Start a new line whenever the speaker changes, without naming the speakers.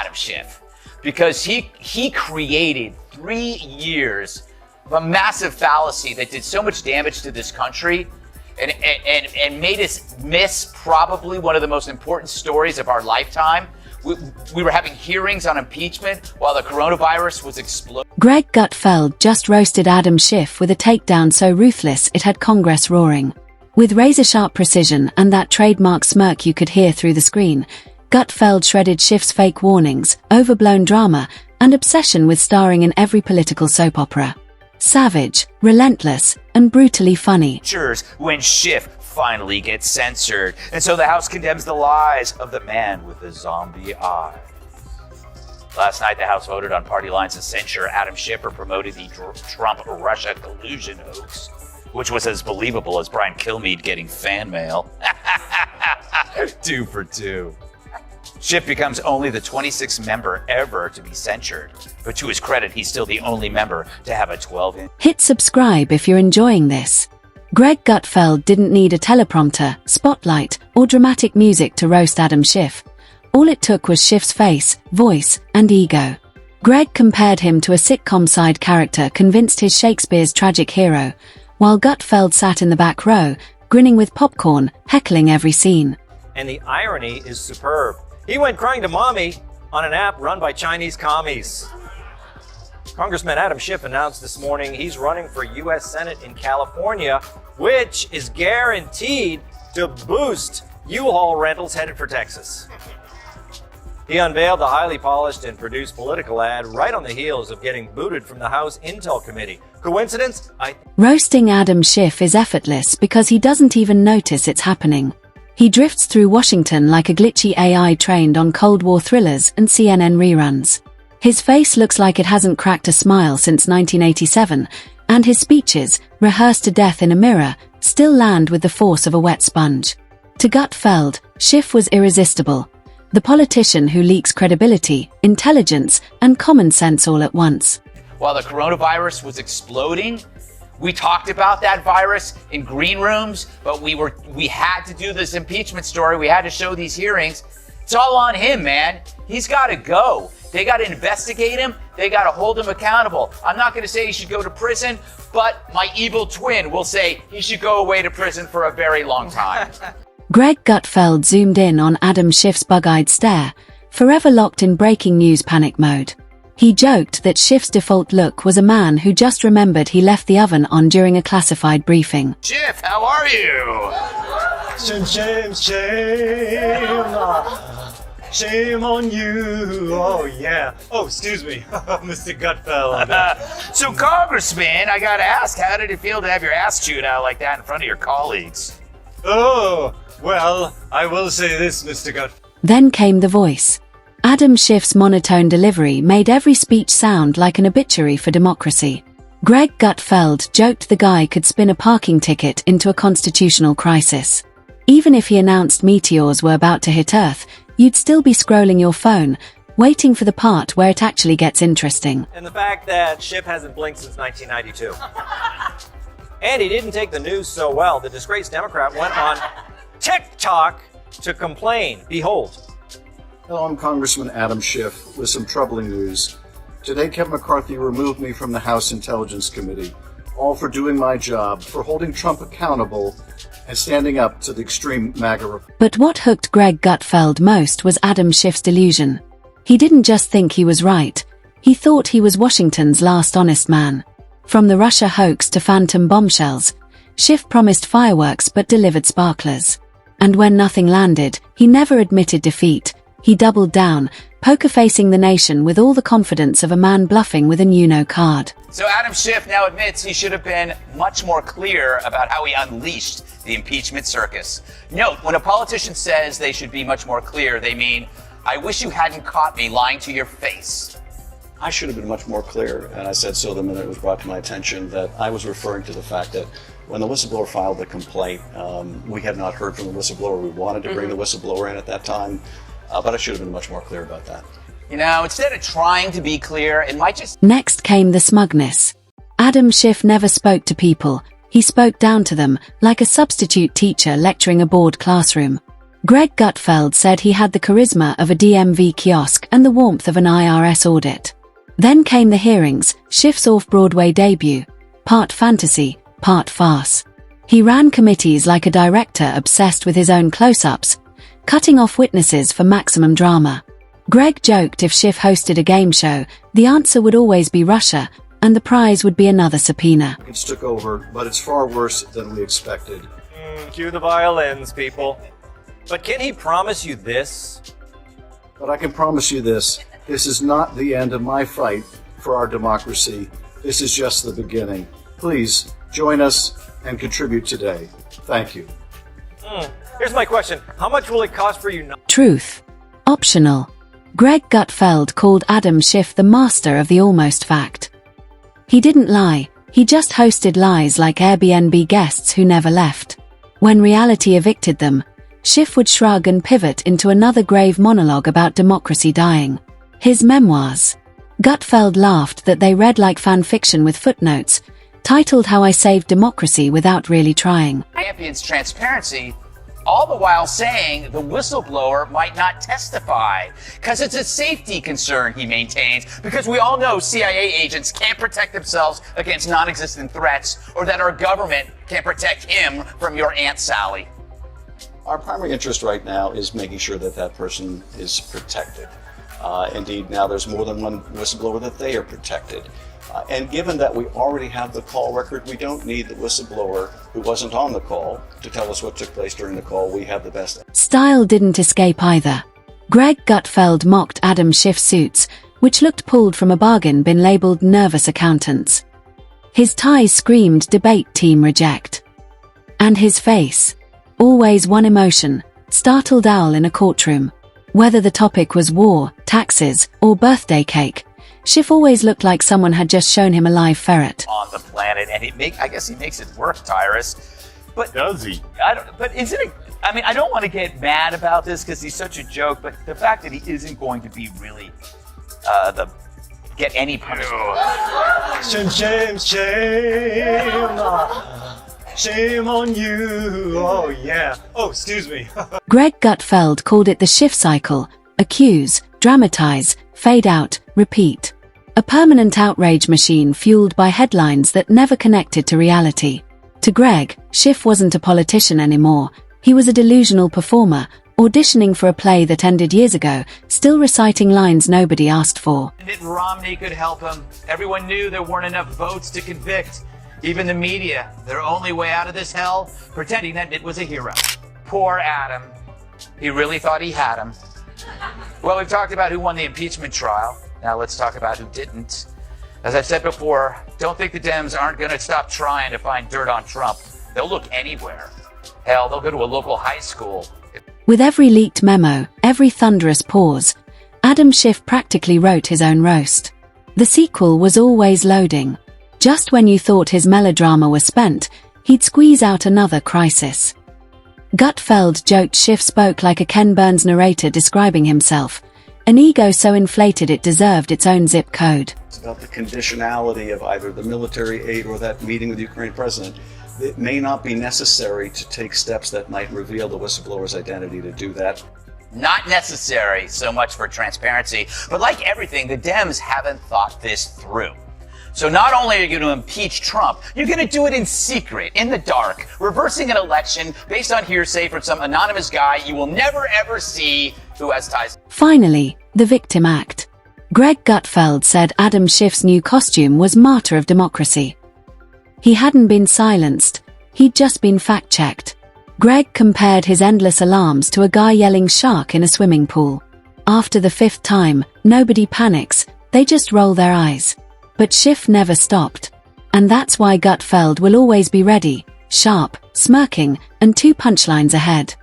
Adam Schiff, because he created 3 years of a massive fallacy that did so much damage to this country and made us miss probably one of the most important stories of our lifetime. We were having hearings on impeachment while the coronavirus was exploding.
Greg Gutfeld just roasted Adam Schiff with a takedown so ruthless it had Congress roaring. With razor-sharp precision and that trademark smirk you could hear through the screen, Gutfeld shredded Schiff's fake warnings, overblown drama, and obsession with starring in every political soap opera. Savage, relentless, and brutally funny.
When Schiff finally gets censored, and so the House condemns the lies of the man with the zombie eye. Last night, the House voted on party lines to censure Adam Schiff for promoting the Trump-Russia collusion hoax, which was as believable as Brian Kilmeade getting fan mail. 2 for 2. Schiff becomes only the 26th member ever to be censured, but to his credit, he's still the only member to have a 12-inch.
Hit subscribe if you're enjoying this. Greg Gutfeld didn't need a teleprompter, spotlight, or dramatic music to roast Adam Schiff. All it took was Schiff's face, voice, and ego. Greg compared him to a sitcom side character convinced he's Shakespeare's tragic hero, while Gutfeld sat in the back row, grinning with popcorn, heckling every scene.
And the irony is superb. He went crying to mommy on an app run by Chinese commies. Congressman Adam Schiff announced this morning he's running for U.S. Senate in California, which is guaranteed to boost U-Haul rentals headed for Texas. He unveiled the highly polished and produced political ad right on the heels of getting booted from the House Intel Committee. Coincidence?
Roasting Adam Schiff is effortless because he doesn't even notice it's happening. He drifts through Washington like a glitchy AI trained on Cold War thrillers and CNN reruns. His face looks like it hasn't cracked a smile since 1987, and his speeches, rehearsed to death in a mirror, still land with the force of a wet sponge. To Gutfeld, Schiff was irresistible. The politician who leaks credibility, intelligence, and common sense all at once.
While the coronavirus was exploding, we talked about that virus in green rooms, but we had to do this impeachment story. We had to show these hearings. It's all on him, man. He's got to go. They got to investigate him. They got to hold him accountable. I'm not going to say he should go to prison, but my evil twin will say he should go away to prison for a very long time.
Greg Gutfeld zoomed in on Adam Schiff's bug-eyed stare, forever locked in breaking news panic mode. He joked that Schiff's default look was a man who just remembered he left the oven on during a classified briefing.
Schiff, how are you?
Shame. Shame on you. Oh, yeah. Oh, excuse me, Mr. Gutfeld.
So, Congressman, I got to ask, how did it feel to have your ass chewed out like that in front of your colleagues?
Oh, well, I will say this, Mr. Gutfeld.
Then came the voice. Adam Schiff's monotone delivery made every speech sound like an obituary for democracy. Greg Gutfeld joked the guy could spin a parking ticket into a constitutional crisis. Even if he announced meteors were about to hit Earth, you'd still be scrolling your phone, waiting for the part where it actually gets interesting.
And the fact that Schiff hasn't blinked since 1992. And he didn't take the news so well. The disgraced Democrat went on TikTok to complain. Behold.
Hello, I'm Congressman Adam Schiff with some troubling news. Today, Kevin McCarthy removed me from the House Intelligence Committee, all for doing my job, for holding Trump accountable and standing up to the extreme MAGA.
But what hooked Greg Gutfeld most was Adam Schiff's delusion. He didn't just think he was right. He thought he was Washington's last honest man. From the Russia hoax to phantom bombshells, Schiff promised fireworks but delivered sparklers. And when nothing landed, he never admitted defeat. He doubled down, poker-facing the nation with all the confidence of a man bluffing with an Uno card.
So Adam Schiff now admits he should have been much more clear about how he unleashed the impeachment circus. Note, when a politician says they should be much more clear, they mean, I wish you hadn't caught me lying to your face.
I should have been much more clear, and I said so the minute it was brought to my attention that I was referring to the fact that when the whistleblower filed the complaint, we had not heard from the whistleblower. We wanted to bring the whistleblower in at that time. But I should have been much more clear about that.
You know, instead of trying to be clear, it might just...
Next came the smugness. Adam Schiff never spoke to people. He spoke down to them, like a substitute teacher lecturing a bored classroom. Greg Gutfeld said he had the charisma of a DMV kiosk and the warmth of an IRS audit. Then came the hearings, Schiff's off-Broadway debut, part fantasy, part farce. He ran committees like a director obsessed with his own close-ups, cutting off witnesses for maximum drama. Greg joked if Schiff hosted a game show, the answer would always be Russia, and the prize would be another subpoena.
It took over, but it's far worse than we expected.
Cue the violins, people. But can he promise you this?
But I can promise you this is not the end of my fight for our democracy. This is just the beginning. Please join us and contribute today. Thank you.
Here's my question. How much will it cost for you not?
Truth. Optional. Greg Gutfeld called Adam Schiff the master of the almost fact. He didn't lie, he just hosted lies like Airbnb guests who never left. When reality evicted them, Schiff would shrug and pivot into another grave monologue about democracy dying. His memoirs. Gutfeld laughed that they read like fan fiction with footnotes, titled How I Saved Democracy Without Really Trying.
Champions transparency, all the while saying the whistleblower might not testify because it's a safety concern, he maintains, because we all know CIA agents can't protect themselves against non-existent threats, or that our government can't protect him from your Aunt Sally.
Our primary interest right now is making sure that that person is protected. Indeed, now there's more than one whistleblower that they are protected. And given that we already have the call record, we don't need the whistleblower who wasn't on the call to tell us what took place during the call. We have the best.
Style didn't escape either. Greg Gutfeld mocked Adam Schiff's suits, which looked pulled from a bargain bin labeled nervous accountants. His tie screamed debate team reject. And his face. Always one emotion, startled owl in a courtroom. Whether the topic was war, taxes, or birthday cake, Schiff always looked like someone had just shown him a live ferret.
On the planet, and I guess he makes it work, Tyrus. But
Does he?
but isn't it? I mean, I don't want to get mad about this because he's such a joke, but the fact that he isn't going to be really get any punishment.
Shame, shame on you. Oh, yeah. Oh, excuse me.
Greg Gutfeld called it the Schiff cycle: accuse, dramatize, fade out, repeat. A permanent outrage machine fueled by headlines that never connected to reality. To Greg, Schiff wasn't a politician anymore. He was a delusional performer, auditioning for a play that ended years ago, still reciting lines nobody asked for.
Mitt Romney could help him. Everyone knew there weren't enough votes to convict. Even the media, their only way out of this hell, pretending that Mitt was a hero. Poor Adam. He really thought he had him. Well, we've talked about who won the impeachment trial. Now let's talk about who didn't. As I've said before, don't think the Dems aren't going to stop trying to find dirt on Trump. They'll look anywhere. Hell, they'll go to a local high school.
With every leaked memo, every thunderous pause, Adam Schiff practically wrote his own roast. The sequel was always loading. Just when you thought his melodrama was spent, he'd squeeze out another crisis. Gutfeld joked Schiff spoke like a Ken Burns narrator describing himself, an ego so inflated it deserved its own zip code.
It's about the conditionality of either the military aid or that meeting with the Ukrainian president. It may not be necessary to take steps that might reveal the whistleblower's identity to do that.
Not necessary so much for transparency, but like everything, the Dems haven't thought this through. So not only are you going to impeach Trump, you're going to do it in secret, in the dark, reversing an election based on hearsay from some anonymous guy you will never ever see who has ties.
Finally, the victim act. Greg Gutfeld said Adam Schiff's new costume was martyr of democracy. He hadn't been silenced, he'd just been fact-checked. Greg compared his endless alarms to a guy yelling shark in a swimming pool. After the fifth time, nobody panics, they just roll their eyes. But Schiff never stopped. And that's why Gutfeld will always be ready, sharp, smirking, and 2 punchlines ahead.